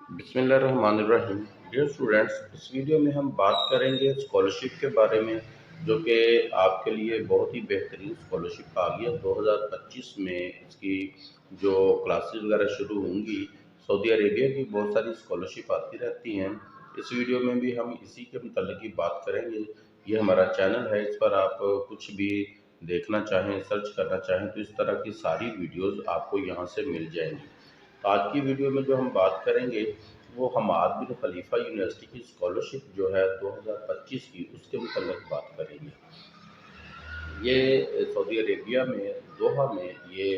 बिस्मिल्लाहिर्रहमानिर्रहीम। Dear students, इस video में हम बात करेंगे स्कॉलरशिप के बारे में, जो कि आपके लिए बहुत ही बेहतरीन स्कॉलरशिप आ गई है। 2025 में इसकी जो क्लासेस वगैरह शुरू होंगी, सऊदी अरेबिया की बहुत सारी स्कॉलरशिप आती रहती हैं। इस वीडियो में भी हम इसी के मुताल्लिक ही बात करेंगे। ये हमारा चैनल है, इस पर आप कुछ भी देखना चाहें, सर्च करना चाहें तो इस तरह की सारी वीडियोज़ आपको यहाँ से मिल जाएंगी। तो आज की वीडियो में जो हम बात करेंगे वो हमाद बिन खलीफा यूनिवर्सिटी की स्कॉलरशिप जो है 2025 की, उसके मुतल्लिक बात करेंगे। ये सऊदी अरेबिया में दोहा में ये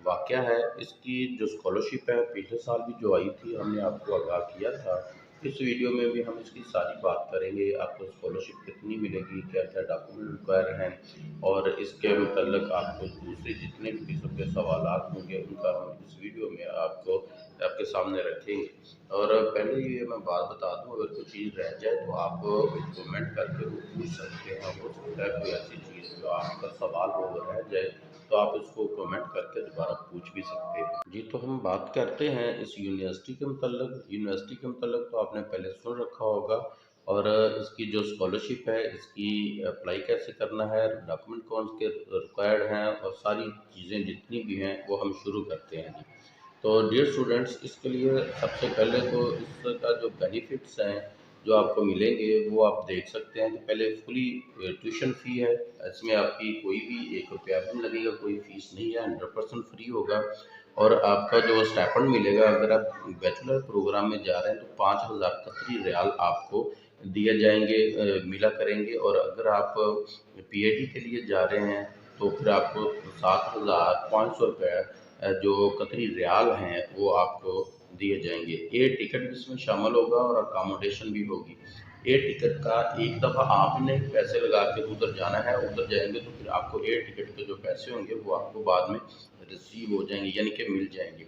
वाक़या है। इसकी जो स्कॉलरशिप है पिछले साल भी जो आई थी, हमने आपको आगाह किया था। इस वीडियो में भी हम इसकी सारी बात करेंगे, आपको स्कॉलरशिप कितनी मिलेगी, क्या क्या डॉक्यूमेंट रिक्वायर हैं, और इसके मुतल्लिक आपको दूसरे जितने भी किस्म के सवालात होंगे उनका हम इस वीडियो में आपको आपके सामने रखेंगे। और पहले ये मैं बात बता दूं, अगर कोई चीज़ रह जाए तो आप कमेंट करके वो पूछ सकते हैं। हो सकता है कोई ऐसी चीज़ जो आपका सवाल हो वो रह जाए, तो आप उसको कमेंट करके दोबारा पूछ भी सकते हैं। जी, तो हम बात करते हैं इस यूनिवर्सिटी के मतलब। यूनिवर्सिटी के मतलब तो आपने पहले सुन रखा होगा। और इसकी जो स्कॉलरशिप है, इसकी अप्लाई कैसे करना है, डॉक्यूमेंट कौन के रिक्वायर्ड हैं, और सारी चीज़ें जितनी भी हैं वो हम शुरू करते हैं। जी, तो डियर स्टूडेंट्स, इसके लिए सबसे पहले तो इसका जो बेनिफिट्स हैं जो आपको मिलेंगे वो आप देख सकते हैं कि पहले फुली ट्यूशन फ़ी है। इसमें आपकी कोई भी 1 रुपया भी नहीं लगेगा, कोई फ़ीस नहीं है, 100% फ्री होगा। और आपका जो स्टाइपेंड मिलेगा, अगर आप बैचलर प्रोग्राम में जा रहे हैं तो 5000 कतरी रियाल आपको दिए जाएंगे, मिला करेंगे। और अगर आप पीएचडी के लिए जा रहे हैं तो फिर आपको 7500 रुपये जो कतरी रियाल हैं वो आपको दिए जाएंगे। एयर टिकट भी इसमें शामिल होगा और अकामोडेशन भी होगी। एयर टिकट का एक दफ़ा आपने पैसे लगा के उधर जाना है, उधर जाएंगे तो फिर आपको एयर टिकट के जो पैसे होंगे वो आपको बाद में रिसीव हो जाएंगे, यानी कि मिल जाएंगे।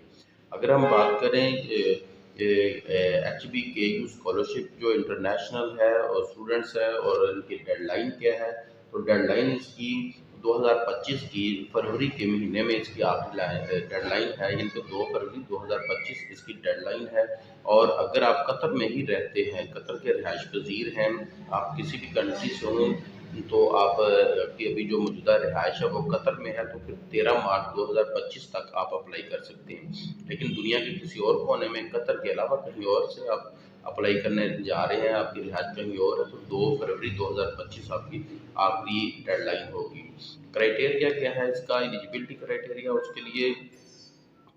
अगर हम बात करें HBKU स्कॉलरशिप जो इंटरनेशनल है और स्टूडेंट्स है, और इनकी डेडलाइन क्या है, तो डेडलाइन इसकी 2025 की फरवरी के महीने में इसकी आखिरी डेडलाइन है, यानी कि 2 फरवरी 2025 इसकी डेडलाइन है। और अगर आप कतर में ही रहते हैं, कतर के रिहाइश पजीर हैं, आप किसी भी कंट्री से हों, तो आप की अभी जो मौजूदा रिहाइश है वो कतर में है, तो फिर 13 मार्च 2025 तक आप अप्लाई कर सकते हैं। लेकिन दुनिया के किसी और कोने में कतर के अलावा कहीं और से आप अप्लाई करने जा रहे हैं, आपकी रिहाइश कहीं और है, तो 2 फरवरी 2025 आपकी आखिरी डेडलाइन होगी। क्राइटेरिया क्या है इसका, एलिजिबिलिटी क्राइटेरिया, उसके लिए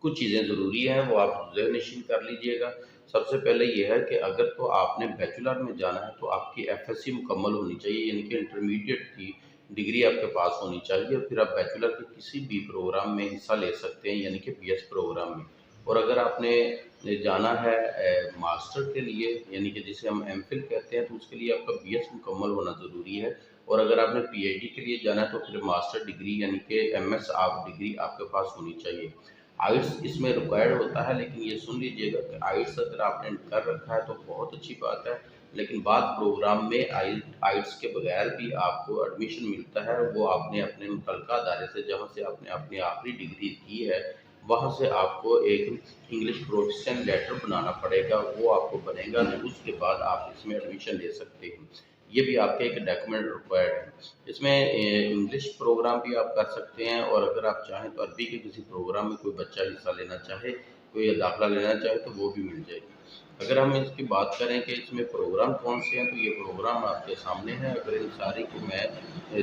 कुछ चीज़ें ज़रूरी हैं, वो आप ज़हन-नशीन कर लीजिएगा। सबसे पहले ये है कि अगर तो आपने बैचलर में जाना है तो आपकी एफएससी मुकम्मल होनी चाहिए, यानी कि इंटरमीडिएट की डिग्री आपके पास होनी चाहिए। फिर आप बैचलर के किसी भी प्रोग्राम में हिस्सा ले सकते हैं, यानी कि बीएस प्रोग्राम में। और अगर आपने जाना है मास्टर के लिए, यानी कि जिसे हम एमफिल कहते हैं, तो उसके लिए आपका बीएस मुकम्मल होना ज़रूरी है। और अगर आपने पीएचडी के लिए जाना है तो फिर मास्टर डिग्री यानी कि एमएस आप डिग्री आपके पास होनी चाहिए। आइट्स इसमें रिक्वायर्ड होता है, लेकिन ये सुन लीजिएगा कि आइट्स अगर आपने कर रखा है तो बहुत अच्छी बात है, लेकिन बाद प्रोग्राम में आइट्स के बगैर भी आपको एडमिशन मिलता है। वो आपने अपने मुतलका अदारे से, जहाँ से आपने अपनी आखिरी डिग्री की है, वहाँ से आपको एक इंग्लिश प्रोफिशिएंट लेटर बनाना पड़ेगा। वो आपको बनेगा, तो उसके बाद आप इसमें एडमिशन ले सकते हैं। ये भी आपके एक डॉक्यूमेंट रिक्वायर्ड है। इसमें इंग्लिश प्रोग्राम भी आप कर सकते हैं, और अगर आप चाहें तो अरबी के किसी प्रोग्राम में कोई बच्चा हिस्सा लेना चाहे, कोई दाखिला लेना चाहे, तो वो भी मिल जाएगी। अगर हम इसकी बात करें कि इसमें प्रोग्राम कौन से हैं, तो ये प्रोग्राम आपके सामने हैं। अगर इन सारी को मैं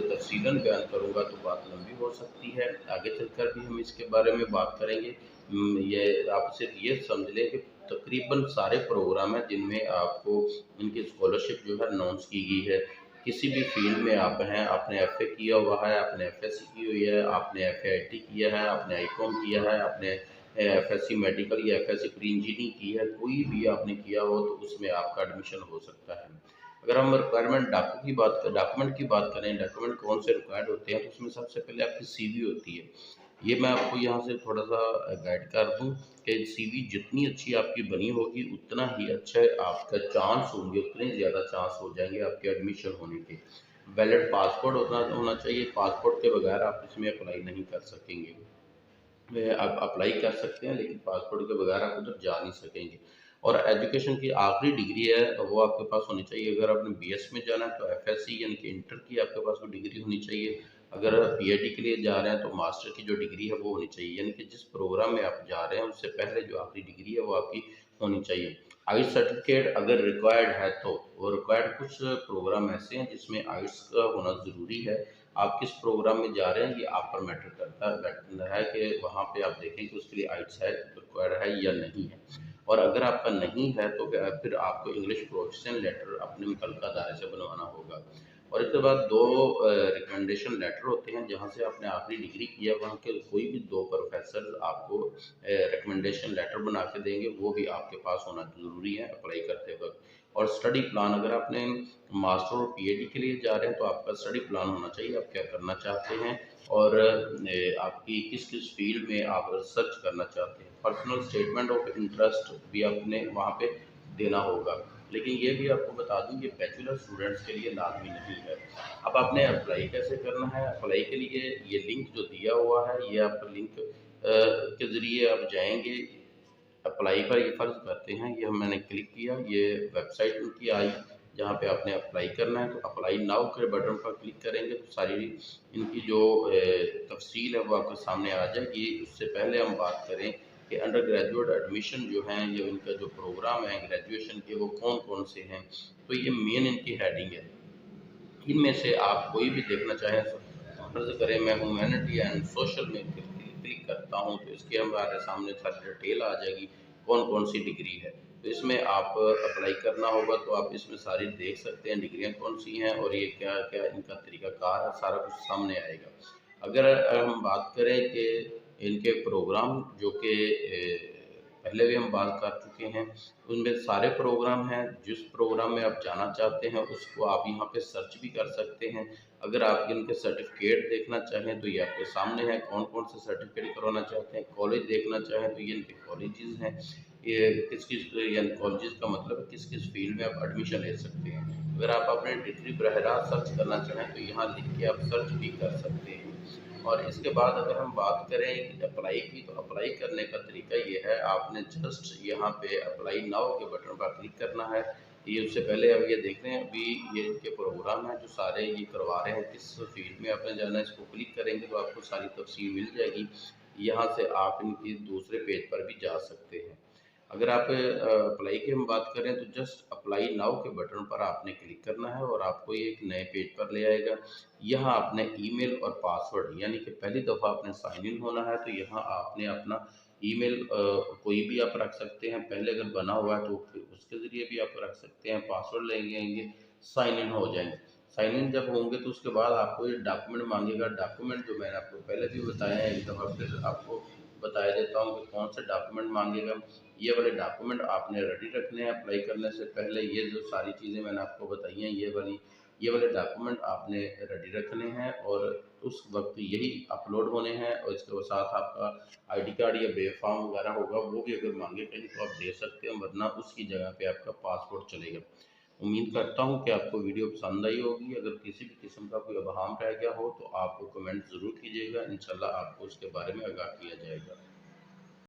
तफसीलन बयान करूँगा तो बात लंबी हो सकती है, आगे चलकर भी हम इसके बारे में बात करेंगे। ये आप सिर्फ ये समझ लें कि तकरीबन सारे प्रोग्राम हैं जिनमें आपको इनकी स्कॉलरशिप जो है अनाउंस की गई है। किसी भी फील्ड में आप हैं, आपने एफए किया हुआ है, आपने एफएससी की हुई है, आपने एफएआईटी किया है, आपने आईकॉम किया है, आपने एफएससी मेडिकल या एफएससी प्री इंजीनियरिंग की है, कोई भी आपने किया हो तो उसमें आपका एडमिशन हो सकता है। अगर हम रिक्वायरमेंट डॉक्यूमेंट की बात करें, डॉक्यूमेंट कौन से रिक्वायर्ड होते हैं, तो उसमें सबसे पहले आपकी सीवी होती है। ये मैं आपको यहाँ से थोड़ा सा गाइड कर दूँ कि सीवी जितनी अच्छी आपकी बनी होगी उतना ही अच्छा आपका चांस होंगे, उतने ज़्यादा चांस हो जाएंगे आपके एडमिशन होने के। वैलिड पासपोर्ट होना होना चाहिए। पासपोर्ट के बगैर आप इसमें अप्लाई नहीं कर सकेंगे। आप अप्लाई कर सकते हैं, लेकिन पासपोर्ट के बगैर आप उधर जा नहीं सकेंगे। और एजुकेशन की आखिरी डिग्री है वो आपके पास होनी चाहिए। अगर आपने बीएस में जाना है तो एफएससी यानी कि इंटर की आपके पास वो डिग्री होनी चाहिए। अगर पीएचडी के लिए जा रहे हैं तो मास्टर की जो डिग्री है वो होनी चाहिए, यानी कि जिस प्रोग्राम में आप जा रहे हैं उससे पहले जो आखिरी डिग्री है वो आपकी होनी चाहिए। आइल्स सर्टिफिकेट अगर रिक्वायर्ड है तो वो रिक्वायर्ड कुछ प्रोग्राम ऐसे हैं जिसमें आइल्स का होना ज़रूरी है। आप किस प्रोग्राम में जा रहे हैं ये आप पर मैटर करता है कि वहाँ पे आप देखें कि उसके लिए आइल्स है रिक्वायर्ड है या नहीं है। और अगर आपका नहीं है तो फिर आपको इंग्लिश प्रोफेशन लेटर अपने मुतल्लिका अदारे से बनवाना होगा। और इसके बाद दो रिकमेंडेशन लेटर होते हैं, जहाँ से आपने आखिरी डिग्री किया वहाँ के कोई भी दो प्रोफेसर आपको रिकमेंडेशन लेटर बना के देंगे, वो भी आपके पास होना ज़रूरी है अप्लाई करते वक्त। और स्टडी प्लान, अगर आपने मास्टर और पीएचडी के लिए जा रहे हैं तो आपका स्टडी प्लान होना चाहिए, आप क्या करना चाहते हैं और आपकी किस किस फील्ड में आप रिसर्च करना चाहते हैं। पर्सनल स्टेटमेंट ऑफ इंटरेस्ट भी आपने वहाँ पे देना होगा। लेकिन ये भी आपको बता दूं ये बैचलर स्टूडेंट्स के लिए लाजमी नहीं है। अब आपने अप्लाई कैसे करना है, अप्लाई के लिए ये लिंक जो दिया हुआ है ये आप लिंक के ज़रिए आप जाएंगे। अप्लाई पर ये फ़र्ज़ करते हैं, ये मैंने क्लिक किया, ये वेबसाइट उनकी आई जहाँ पे आपने अप्लाई करना है। तो अप्लाई नाउ के बटन पर क्लिक करेंगे तो सारी इनकी जो तफसील है वो आपके सामने आ जाएगी। उससे पहले हम बात करें कि अंडर ग्रेजुएट एडमिशन जो हैं ये इनका जो प्रोग्राम है ग्रेजुएशन के वो कौन कौन से हैं। तो ये मेन इनकी हेडिंग है, इनमें से आप कोई भी देखना चाहें फर्ज करें मैं ह्यूमैनिटी एंड सोशल में क्लिक करता हूँ तो इसके हमारे सामने सारी डिटेल आ जाएगी कौन कौन सी डिग्री है। तो इसमें आप अप्लाई करना होगा तो आप इसमें सारी देख सकते हैं डिग्रियाँ कौन सी हैं और ये क्या क्या इनका तरीकाकार है, सारा कुछ सामने आएगा। अगर हम बात करें कि इनके प्रोग्राम जो कि पहले भी हम बात कर चुके हैं, उनमें सारे प्रोग्राम हैं। जिस प्रोग्राम में आप जाना चाहते हैं उसको आप यहाँ पे सर्च भी कर सकते हैं। अगर आप इनके सर्टिफिकेट देखना चाहें तो ये आपके सामने है, कौन कौन से सर्टिफिकेट करवाना चाहते हैं। कॉलेज देखना चाहें तो ये इनके कॉलेजेस हैं, ये किस किस यानी कॉलेजेस का मतलब किस किस फील्ड में आप एडमिशन ले सकते हैं। अगर आप अपने डिग्री बरह रास्त सर्च करना चाहें तो यहाँ लिख के आप सर्च भी कर सकते हैं। और इसके बाद अगर हम बात करें अप्लाई की तो अप्लाई करने का तरीका ये है, आपने जस्ट यहाँ पे अप्लाई नाउ के बटन पर क्लिक करना है। ये उससे पहले अब ये देख रहे हैं अभी ये इनके प्रोग्राम है जो सारे ये करवा रहे हैं, किस फील्ड में आपने जाना है इसको क्लिक करेंगे तो आपको सारी तफसील मिल जाएगी। यहाँ से आप इनकी दूसरे पेज पर भी जा सकते हैं। अगर आप अप्लाई की हम बात करें तो जस्ट अप्लाई नाउ के बटन पर आपने क्लिक करना है और आपको ये एक नए पेज पर ले आएगा। यहाँ आपने ईमेल और पासवर्ड यानी कि पहली दफ़ा आपने साइन इन होना है तो यहाँ आपने अपना ईमेल कोई भी आप रख सकते हैं, पहले अगर बना हुआ है तो फिर उसके ज़रिए भी आप रख सकते हैं। पासवर्ड लेंगे, साइन इन हो जाएंगे। साइन इन जब होंगे तो उसके बाद आपको ये डॉक्यूमेंट मांगेगा। डॉक्यूमेंट जो मैंने आपको पहले भी बताया है, एक दफ़ा फिर आपको बता देता हूँ कि कौन से डॉक्यूमेंट मांगेगा। ये वाले डॉक्यूमेंट आपने रेडी रखने हैं अप्लाई करने से पहले। ये जो सारी चीज़ें मैंने आपको बताई हैं ये वाले डॉक्यूमेंट आपने रेडी रखने हैं और उस वक्त यही अपलोड होने हैं। और इसके साथ आपका आईडी कार्ड या बे फॉर्म वगैरह होगा वो भी अगर मांगे कहीं तो आप दे सकते हैं, वरना उसकी जगह पे आपका पासपोर्ट चलेगा। उम्मीद करता हूँ कि आपको वीडियो पसंद आई होगी। अगर किसी भी किस्म का कोई अबहम रह गया हो तो आप कमेंट ज़रूर कीजिएगा, इंशाल्लाह आपको उसके बारे में आगाह किया जाएगा।